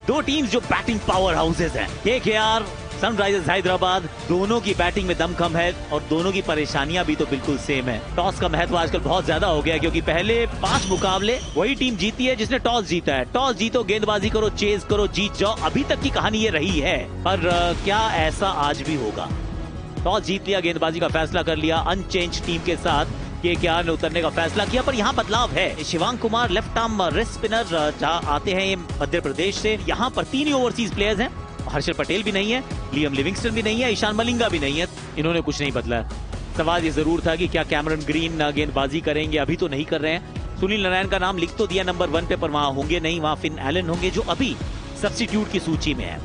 दो टीम्स जो batting power houses हैं, केकेआर, सनराइजर्स हैदराबाद, दोनों की बैटिंग में दम कम है और दोनों की परेशानियां भी तो बिल्कुल सेम है। टॉस का महत्व आजकल बहुत ज्यादा हो गया क्योंकि पहले 5 मुकाबले वही टीम जीती है जिसने टॉस जीता है। टॉस जीतो, गेंदबाजी करो, चेज करो, जीत जाओ। अभी तक की कहानी ये रही है, पर क्या ऐसा आज भी होगा? टॉस जीत लिया, गेंदबाजी का फैसला कर लिया, अनचेंज टीम के साथ केकेआर ने उतरने का फैसला किया, पर यहाँ बदलाव है। Shivang Kumar left arm rest spinner जहाँ आते हैं ये मध्य प्रदेश से। यहाँ पर 3 ही ओवरसीज प्लेयर्स हैं। हर्षल पटेल भी नहीं है, लियम लिविंगस्टन भी नहीं है, ईशान मलिंगा भी नहीं है। इन्होंने कुछ नहीं बदला है। सवाल ये जरूर था कि क्या कैमरन ग्रीन गेंदबाजी करेंगे, अभी तो नहीं कर रहे हैं। सुनील नारायण का नाम लिख तो दिया नंबर 1 पे, पर वहां होंगे नहीं। वहां फिन एलन होंगे जो अभी सब्स्टिट्यूट की सूची में है।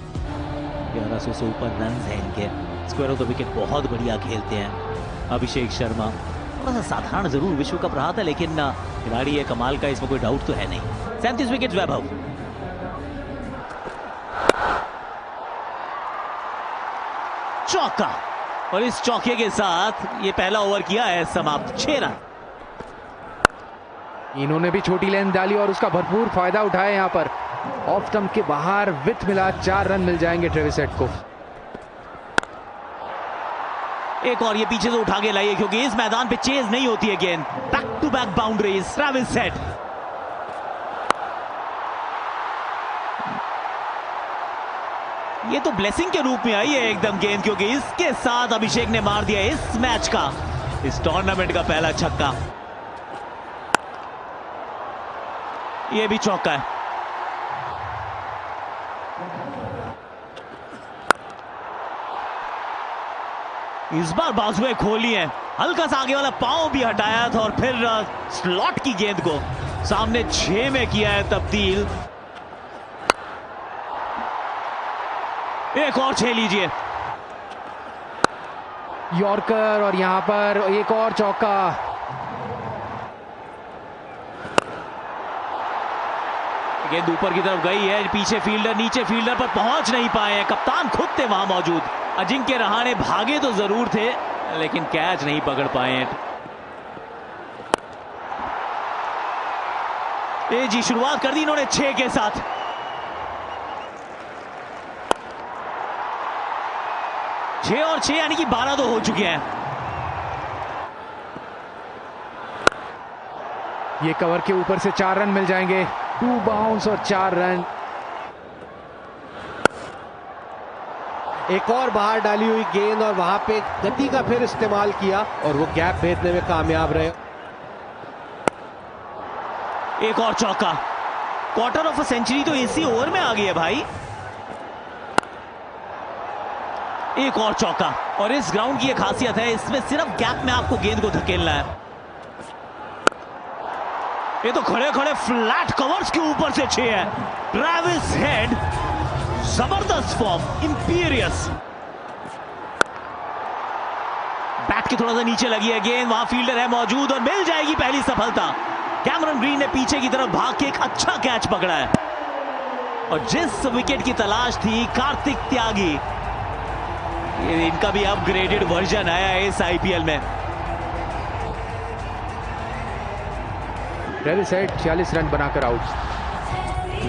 1100 से ऊपर रन है इनके। स्क्वायर ऑफ द विकेट बहुत बढ़िया खेलते हैं अभिषेक शर्मा। थोड़ा सा साधारण जरूर विश्व कप रहा था, लेकिन खिलाड़ी है कमाल का, इसमें कोई डाउट तो है नहीं। 37 विकेट वैभव। चौका, और इस चौके के साथ ये पहला ओवर किया है समाप्त। 6 रन। इन्होंने भी छोटी लेंथ डाली और उसका भरपूर फायदा उठाया। यहाँ पर ऑफ स्टंप के बाहर विथ मिला 4 रन मिल जाएंगे ट्रेविस हेड को। एक और ये पीछे से उठा के लाइए क्योंकि इस मैदान पे चेज नहीं होती है गेंद। Back to back boundaries, Travis Head. ये तो ब्लेसिंग के रूप में आई है एकदम गेंद, क्योंकि इसके साथ अभिषेक ने मार दिया इस मैच का, इस टूर्नामेंट का पहला छक्का। ये भी चौका है। इस बार बाजुएं खोली हैं, हल्का सा आगे वाला पांव भी हटाया था और फिर स्लॉट की गेंद को सामने 6 में किया है तब्दील। एक और 6 लीजिए। यॉर्कर और यहां पर एक और चौका। गेंद ऊपर की तरफ गई है, पीछे फील्डर, नीचे फील्डर पर पहुंच नहीं पाए हैं। कप्तान खुद थे वहां मौजूद। अजिंक्य रहाणे भागे तो जरूर थे, लेकिन कैच नहीं पकड़ पाए हैं। जी शुरुआत कर दी इन्होंने 6 के साथ। छह और 6 यानी कि 12 तो हो चुके हैं। ये कवर के ऊपर से 4 रन मिल जाएंगे। 2 बाउंस और 4 रन। एक और बाहर डाली हुई गेंद और वहां पे गति का फिर इस्तेमाल किया और वो गैप भेजने में कामयाब रहे। एक और चौका। क्वार्टर ऑफ अ सेंचुरी तो इसी ओवर में आ गई है भाई। एक और चौका, और इस ग्राउंड की ये खासियत है, इसमें सिर्फ गैप में आपको गेंद को धकेलना है। ये तो खड़े खड़े फ्लैट कवर्स के ऊपर से 6 है। ट्रेविस हेड, जबरदस्त फॉर्म, इंपीरियस। बैट के थोड़ा सा नीचे लगी है गेंद, वहां फील्डर है मौजूद और मिल जाएगी पहली सफलता। कैमरन ग्रीन ने पीछे की तरफ भाग के एक अच्छा कैच पकड़ा है, और जिस विकेट की तलाश थी कार्तिक त्यागी, इनका भी अपग्रेडेड वर्जन आया है इस आईपीएल में। ट्रेविस हेड 46 रन बनाकर आउट।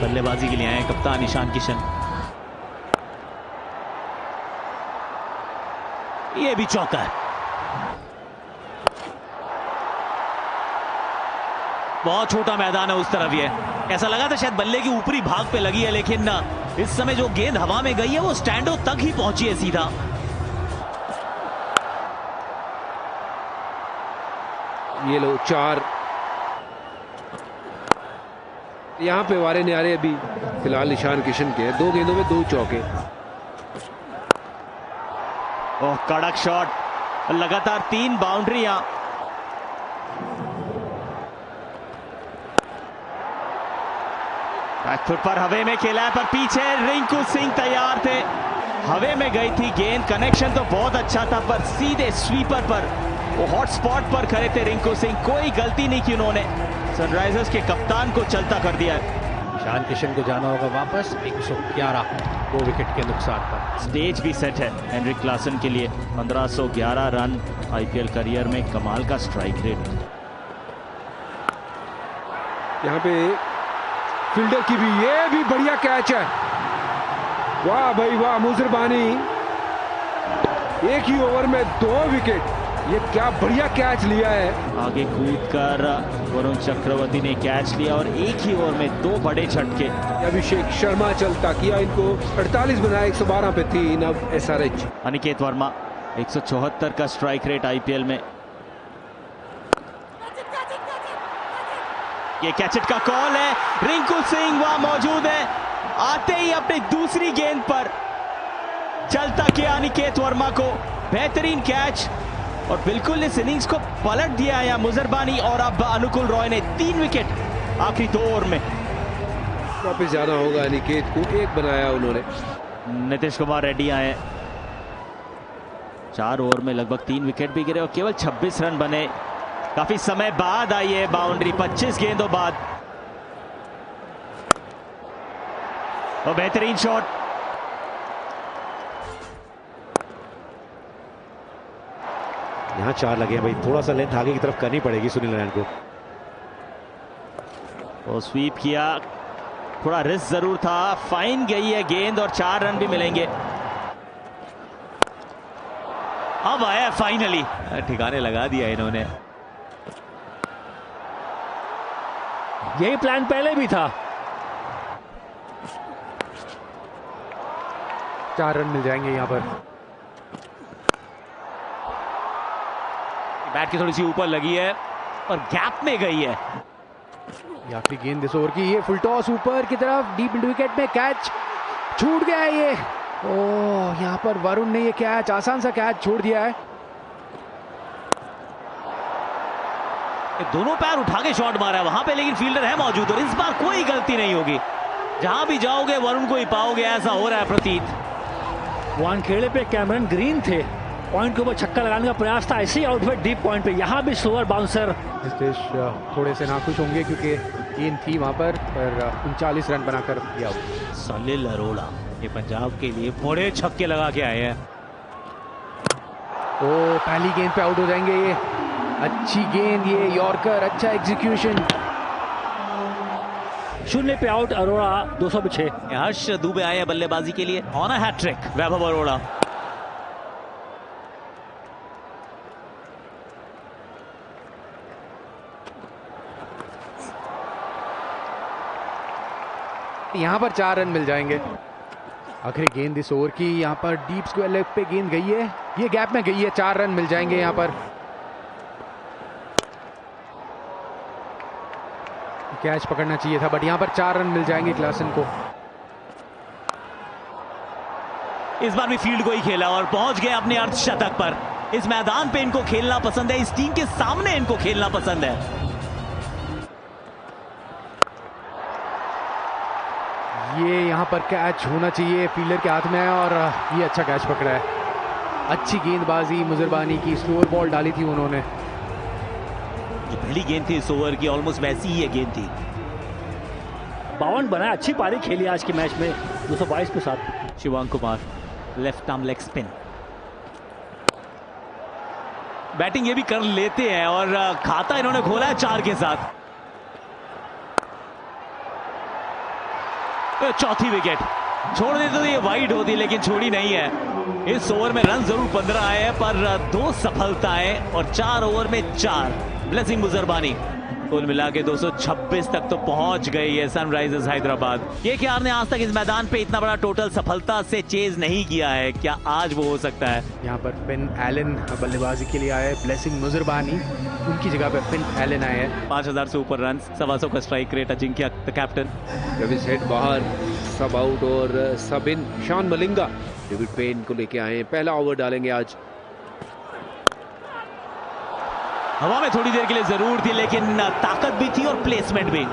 बल्लेबाजी के लिए आए कप्तान ईशान किशन। ये भी चौका है। बहुत छोटा मैदान है उस तरफ। ये ऐसा लगा था शायद बल्ले की ऊपरी भाग पे लगी है, लेकिन इस समय जो गेंद हवा में गई है वो स्टैंडो तक ही पहुंची है सीधा। ये लो 4। यहाँ पे वारे न्यारे अभी फिलहाल ईशान किशन के 2 गेंदों में 2 चौके। ओह कड़क शॉट, लगातार 3 बाउंड्रियां। बैकफुट पर हवे में खेला है, पर पीछे रिंकू सिंह तैयार थे। हवे में गई थी गेंद, कनेक्शन तो बहुत अच्छा था, पर सीधे स्वीपर पर वो हॉट स्पॉट पर खड़े थे रिंकू सिंह। कोई गलती नहीं की उन्होंने, सनराइजर्स के कप्तान को चलता कर दिया है। ईशान किशन को जाना होगा वापस। 111 2 विकेट के नुकसान पर। स्टेज भी सेट है हेनरिक क्लासन के लिए। 1511 रन आईपीएल करियर में, कमाल का स्ट्राइक रेट। यहाँ पे फील्डर की भी, ये भी बढ़िया कैच है। वाह भाई वाह, मुजरबानी एक ही ओवर में 2 विकेट, ये क्या बढ़िया कैच लिया है। आगे कूदकर वरुण चक्रवर्ती ने कैच लिया और एक ही ओवर में 2 बड़े झटके। अभिषेक शर्मा चलता किया इनको 48 बनाया, 112 पे 3। अब SRH अनिकेत वर्मा 174 का स्ट्राइक रेट आईपीएल में। ये कैचेट का कॉल है, रिंकू सिंह वहां मौजूद है, आते ही अपनी दूसरी गेंद पर चलता किया अनिकेत वर्मा को बेहतरीन कैच और बिल्कुल इस इनिंग्स को पलट दिया है मुजरबानी। और अब अनुकुल रॉय ने 3 विकेट आखिरी 2 ओवर में। वापस जाना होगा अनिकेत को, 1 बनाया उन्होंने। नीतीश कुमार रेड्डी आए, 4 ओवर में लगभग 3 विकेट भी गिरे और केवल 26 रन बने। काफी समय बाद आई है बाउंड्री, 25 गेंदों बाद। और बेहतरीन शॉट, यहाँ 4 लगे हैं भाई, थोड़ा सा लेंथ आगे की तरफ करनी पड़ेगी सुनील नारायण को। और स्वीप किया, थोड़ा रिस्क जरूर था, फाइन गई है गेंद और 4 रन भी मिलेंगे। अब आया फाइनली, ठिकाने लगा दिया इन्होंने। यही प्लान पहले भी था। 4 रन मिल जाएंगे यहाँ पर। बैट की थोड़ी सी ऊपर लगी है और गैप में गई है। ये आखिरी गेंद इस ओवर की, ये फुल टॉस ऊपर की तरफ, डीप मिड विकेट में कैच छूट गया है ये। ओह, यहाँ पर वरुण ने ये कैच, आसान सा कैच छोड़ दिया है। दोनों पैर उठा के शॉट मारा है वहां पे, लेकिन फील्डर है मौजूद और इस बार कोई गलती नहीं होगी। जहां भी जाओगे वरुण को ही पाओगे, ऐसा हो रहा है प्रतीत। वानखेड़े पे कैमरन ग्रीन थे, पॉइंट के ऊपर छक्का लगाने का प्रयास था, ऐसे ही आउट हुए डीप पॉइंट पे। यहाँ भी स्लोअर बाउंसर। नीतीश थोड़े से नाखुश होंगे क्योंकि गेंद थी वहां पर 39 रन बनाकर दिया। सलील अरोड़ा ये पंजाब के लिए बड़े छक्के लगा के आए हैं। ओ, पहली गेंद पे आउट हो जाएंगे ये। अच्छी गेंद, ये यॉर्कर, अच्छा एग्जीक्यूशन। 0 पे आउट अरोड़ा, 200 पे 6। हर्ष दुबे आए हैं बल्लेबाजी के लिए, ऑन अ हैट्रिक वैभव अरोड़ा। यहाँ पर 4 रन मिल जाएंगे। आखिरी गेंद इस ओवर की, यहाँ पर डीप स्क्वायर लेग पे गेंद गई है, ये गैप में गई है। 4 रन मिल जाएंगे यहाँ पर। कैच पकड़ना चाहिए था बट यहाँ पर 4 रन मिल जाएंगे क्लासन को। इस बार भी फील्ड को ही खेला और पहुंच गए अपने अर्धशतक पर। इस मैदान पे इनको खेलना पसंद है, इस टीम के सामने इनको खेलना पसंद है। ये यहाँ पर कैच होना चाहिए, फील्डर के हाथ में है और ये अच्छा कैच पकड़ा है। अच्छी गेंदबाजी मुजरबानी की, स्लोअर बॉल डाली थी उन्होंने। जो पहली गेंद थी इस ओवर की, ऑलमोस्ट वैसी ही गेंद थी। 52 बनाया, अच्छी पारी खेली आज के मैच में 222 के साथ। Shivang Kumar left arm leg spin, batting ये भी कर लेते हैं और खाता इन्होंने खोला है 4 के साथ। चौथी विकेट छोड़ देते तो ये वाइड होती, लेकिन छोड़ी नहीं है। इस ओवर में रन जरूर 15 आए हैं पर 2 सफलताएं और 4 ओवर में 4। ब्लेसिंग मुजरबानी कुल मिला के 226 तक तो पहुंच गई है सनराइजर्स हैदराबाद। केकेआर ने आज तक इस मैदान पे इतना बड़ा टोटल सफलता से चेज नहीं किया है, क्या आज वो हो सकता है? यहाँ पर फिन एलन बल्लेबाजी के लिए आए, ब्लेसिंग मुजरबानी उनकी जगह पे फिन एलन आए हैं। 5000 से ऊपर रन, 125 का strike rate. Ajinkya the captain, Ravi Seth बाहर, सब आउट और सब इन। शान मलिंगा डेविड पेन को लेके आए हैं, पहला ओवर डालेंगे आज। हवा में थोड़ी देर के लिए जरूर थी लेकिन ताकत भी थी और प्लेसमेंट भी।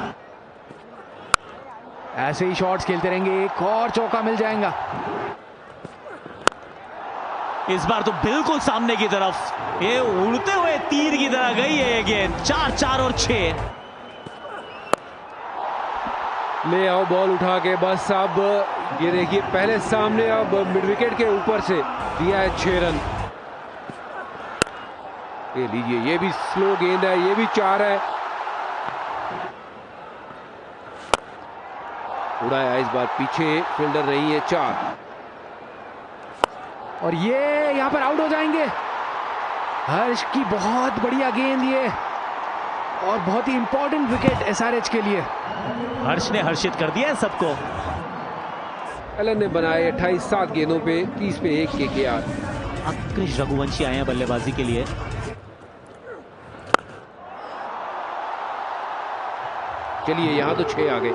ऐसे ही शॉट्स खेलते रहेंगे, एक और चौका मिल जाएगा। इस बार तो बिल्कुल सामने की तरफ, ये उड़ते हुए तीर की तरह गई है ये गेंद। 4, 4 और 6। ले आओ बॉल उठा के, बस अब ये देखिए पहले सामने, अब मिड विकेट के ऊपर से दिया है 6 रन। ये लीजिए, ये भी स्लो गेंद है, ये भी 4 है। उड़ाया इस बार पीछे, फील्डर रही है 4। और ये यहाँ पर आउट हो जाएंगे। हर्ष की बहुत बढ़िया गेंद ये, और बहुत ही इंपॉर्टेंट विकेट एसआरएच के लिए। हर्ष ने हर्षित कर दिया है सबको। एलन ने बनाए 28-7 गेंदों पे 30 पे 1 केकेआर। अंकुश रघुवंशी आए हैं बल्लेबाजी के लिए। चलिए यहां तो 6 आ गए।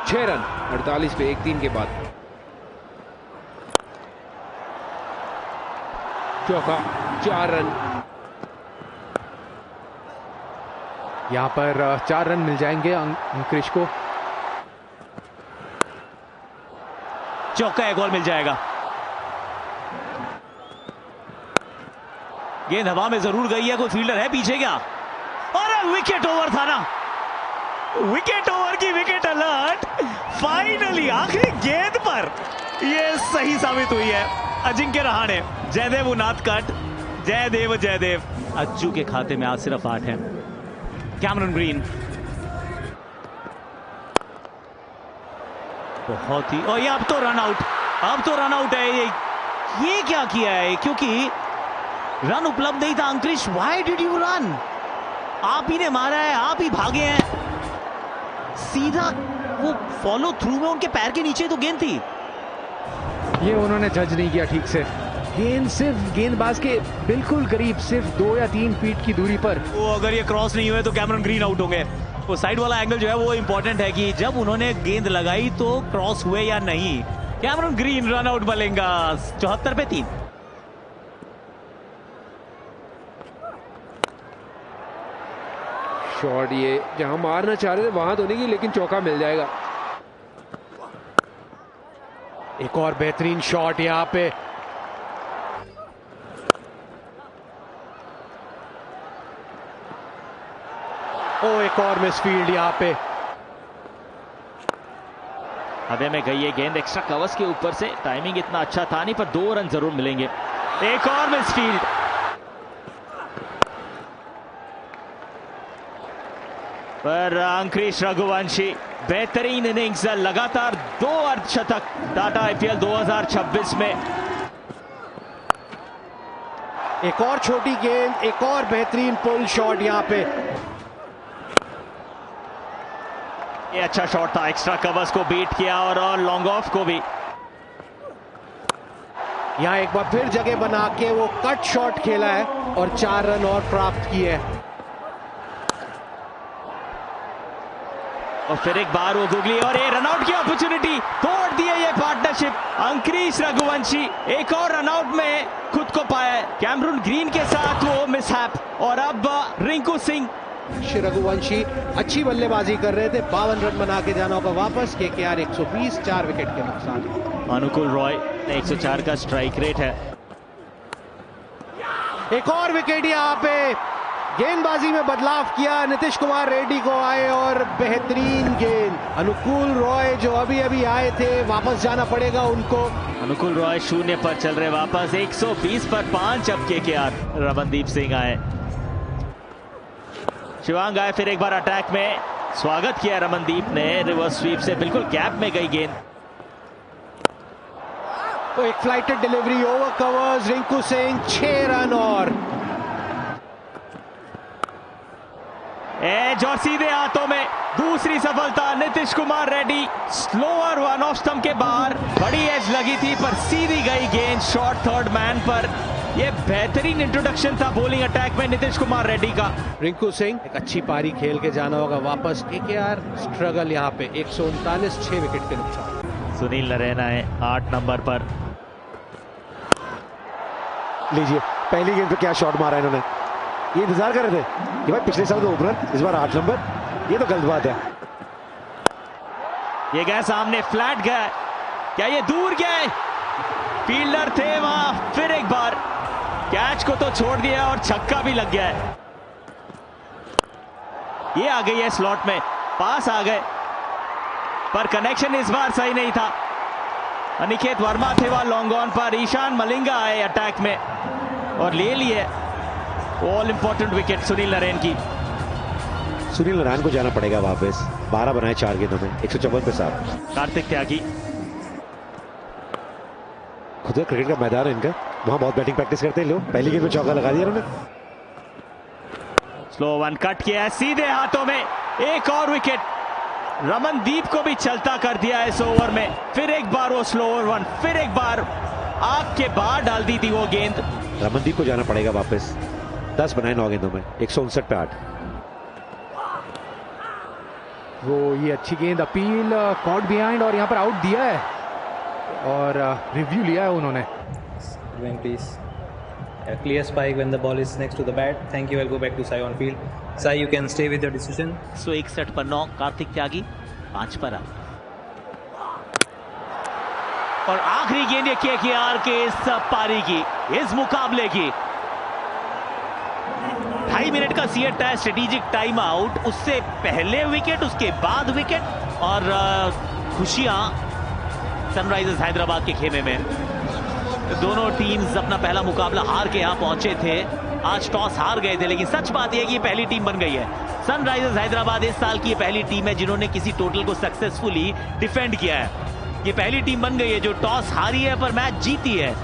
छह रन 48 पे 1-3 के बाद। चौका, 4 रन। यहाँ पर 4 रन मिल जाएंगे अंकुश को। चौका, एक और मिल जाएगा। गेंद हवा में जरूर गई है, कोई फील्डर है पीछे क्या? और विकेट ओवर था ना, विकेट ओवर की विकेट अलर्ट। फाइनली आखिरी गेंद पर यह सही साबित हुई है। अजिंक्य रहाणे, जयदेव उनाद कट, जयदेव जयदेव। अज्जू के खाते में आज सिर्फ 8 हैं। कैमरन ग्रीन बहुत ही, और ये अब तो रन आउट, अब तो रन आउट है। ये क्या किया है? क्योंकि रन उपलब्ध नहीं था। अंकुश, व्हाई डिड यू रन? आप ही ने मारा है, आप ही भागे हैं। सीधा वो फॉलो थ्रू में उनके पैर के नीचे तो गेंद थी। ये उन्होंने जज नहीं किया ठीक से। गेंद सिर्फ गेंदबाज के बिल्कुल करीब, सिर्फ 2 या 3 फीट की दूरी पर। वो अगर ये क्रॉस नहीं हुए तो कैमरन ग्रीन आउट होंगे। वो साइड वाला एंगल जो है वो इंपॉर्टेंट है कि जब उन्होंने गेंद लगाई तो क्रॉस हुए या नहीं। कैमरन ग्रीन रन आउट बलेंगा 74 पे 3। शॉट ये जहां मारना चाह रहे थे वहां तो नहीं की, लेकिन चौका मिल जाएगा। एक और बेहतरीन शॉट यहां पे। एक और मिसफील्ड यहां पे। हवा में गई है गेंद एक्स्ट्रा कवर्स के ऊपर से। टाइमिंग इतना अच्छा था नहीं, पर 2 रन जरूर मिलेंगे। एक और मिसफील्ड। पर अंकुश रघुवंशी बेहतरीन इनिंग्स, लगातार 2 अर्धशतक टाटा आईपीएल 2026 में। एक और छोटी गेंद, एक और बेहतरीन पुल शॉट यहां पे। ये अच्छा शॉट था, एक्स्ट्रा कवर्स को बीट किया और लॉन्ग ऑफ को भी। यहां एक बार फिर जगह बना के वो कट शॉट खेला है और 4 रन और प्राप्त किए हैं। और फिर एक बार वो गुगली, और ये रनआउट की अपॉर्चुनिटी तोड़ दिए ये पार्टनरशिप। अंकुश रघुवंशी एक और रनआउट में खुद को पाया है। कैमरून ग्रीन के साथ वो मिसहैप, और अब रिंकू सिंह। रघुवंशी अच्छी बल्लेबाजी कर रहे थे, 52 रन बना के जाना होगा वापस। केकेआर 120, 4 विकेट के नुकसान। अनुकूल रॉय 104 का स्ट्राइक रेट है। एक और विकेट यहां पे। गेंदबाजी में बदलाव किया, नीतीश कुमार रेड्डी को आए और बेहतरीन गेंद। अनुकूल रॉय जो अभी अभी आए थे, वापस जाना पड़ेगा उनको। अनुकूल रॉय 0 पर चल रहे वापस। 120 पर 5 अब केकेआर। रमनदीप सिंह आए, शिवांग आए फिर एक बार अटैक में। स्वागत किया रमनदीप ने, रिवर्स स्वीप से बिल्कुल गैप में गई गेंद। तो एक flighted delivery, over covers, Rinku Singh 6 run और एज और सीधे हाथों में दूसरी सफलता। Nitish Kumar Reddy slower one off stump के बाहर, बड़ी एज लगी थी पर सीधी गई गेंद शॉर्ट थर्ड मैन पर। यह बेहतरीन इंट्रोडक्शन था बॉलिंग अटैक में नीतीश कुमार रेड्डी का। रिंकू सिंह एक अच्छी पारी खेल के जाना होगा वापस। केकेआर स्ट्रगल यहां पे 139, 6 विकेट के नुकसान। सुनील नरैना है 8 नंबर पर। लीजिए, पहली गेंद पे क्या शॉट मारा इन्होंने। ये इंतजार कर रहे थे कि भाई पिछले साल तो ओपनर, इस बार 8 नंबर। ये तो गलत बात है। ये गया सामने, फ्लैट गया, क्या ये दूर गया? फील्डर थे वहां, फिर एक बार कैच को तो छोड़ दिया और छक्का भी लग गया है। ये आ गई है स्लॉट में, पास आ गए पर कनेक्शन इस बार सही नहीं था। अनिकेत वर्मा थे वहां लॉन्ग ऑन पर। ईशान मलिंगा आए अटैक में और ले लिए। All important wicket Sunil Narayan की। सुनील नारायण को जाना पड़ेगा वापस। 12 बनाए 4 गेंदों में, 154 पे 7। कार्तिक त्यागी, खुद क्रिकेट का मैदान है इनका, वहां बहुत बैटिंग प्रैक्टिस करते हैं लोग। पहली गेंद में चौका लगा दिया उन्होंने। स्लो वन कट किया है सीधे हाथों में, एक और विकेट। रमनदीप को भी चलता कर दिया इस ओवर में। फिर एक बार वो स्लो ओवर वन, फिर एक बार आग के बाहर डाल दी थी वो गेंद। रमनदीप को जाना पड़ेगा वापस। 10 बनाए 9 गेंदों में, 159 पे 8। वो ये अच्छी गेंद, अपील कॉट बिहाइंड और यहाँ पर आउट दिया है और रिव्यू लिया है उन्होंने। Please. A clear spike when the ball is next to the bat. Thank you. I'll go back to Sai on field. Sai, you can stay with your decision. 161 पर 9, कार्तिक त्यागी 5 पर आउट। और आखिरी गेंद ये केकेआर के इस पारी की, इस मुकाबले की। 2.5 मिनट का सीएट है, स्ट्रेटेजिक टाइम आउट, उससे पहले विकेट, उसके बाद विकेट और खुशियां सनराइजर्स हैदराबाद के खेमे में। दोनों टीम्स अपना पहला मुकाबला हार के यहां पहुंचे थे। आज टॉस हार गए थे, लेकिन सच बात यह है कि ये पहली टीम बन गई है। सनराइजर्स हैदराबाद इस साल की ये पहली टीम है जिन्होंने किसी टोटल को सक्सेसफुली डिफेंड किया है। ये पहली टीम बन गई है जो टॉस हारी है पर मैच जीती है।